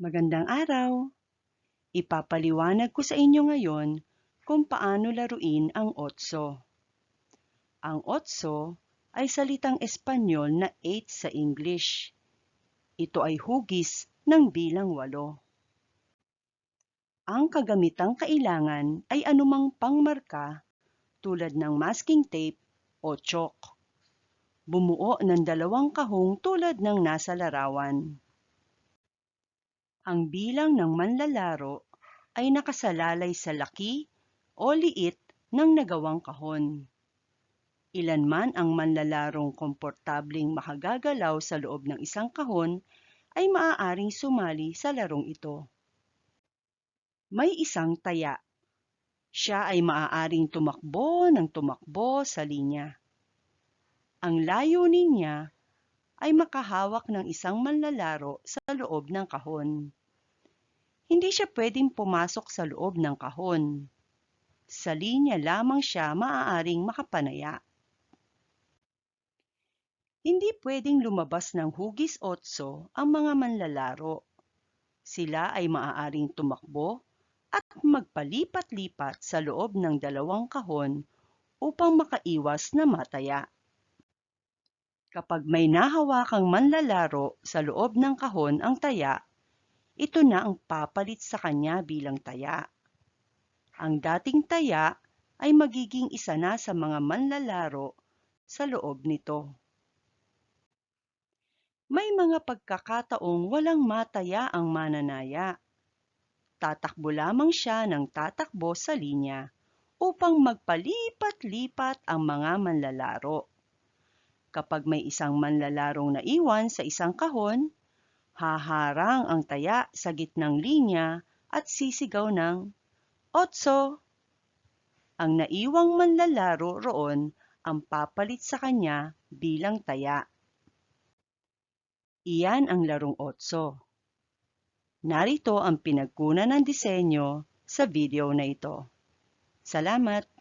Magandang araw! Ipapaliwanag ko sa inyo ngayon kung paano laruin ang otso. Ang otso ay salitang Espanyol na 8 sa English. Ito ay hugis ng bilang 8. Ang kagamitang kailangan ay anumang pangmarka tulad ng masking tape o chalk. Bumuo ng 2 kahong tulad ng nasa larawan. Ang bilang ng manlalaro ay nakasalalay sa laki o liit ng nagawang kahon. Ilan man ang manlalarong komportableng makagagalaw sa loob ng isang kahon ay maaaring sumali sa larong ito. May isang taya. Siya ay maaaring tumakbo ng tumakbo sa linya. Ang layunin niya ay makahawak ng isang manlalaro sa loob ng kahon. Hindi siya pwedeng pumasok sa loob ng kahon. Sa linya lamang siya maaaring makapanaya. Hindi pwedeng lumabas ng hugis otso ang mga manlalaro. Sila ay maaaring tumakbo at magpalipat-lipat sa loob ng 2 kahon upang makaiwas na mataya. Kapag may nahawakang manlalaro sa loob ng kahon ang taya, ito na ang papalit sa kanya bilang taya. Ang dating taya ay magiging isa na sa mga manlalaro sa loob nito. May mga pagkakataong walang mataya ang mananaya. Tatakbo lamang siya ng tatakbo sa linya upang magpalipat-lipat ang mga manlalaro. Kapag may isang manlalarong naiwan sa isang kahon, haharang ang taya sa gitnang linya at sisigaw ng "Otso!" Ang naiwang manlalaro roon ang papalit sa kanya bilang taya. Iyan ang larong otso. Narito ang pinagkunan ng disenyo sa video na ito. Salamat!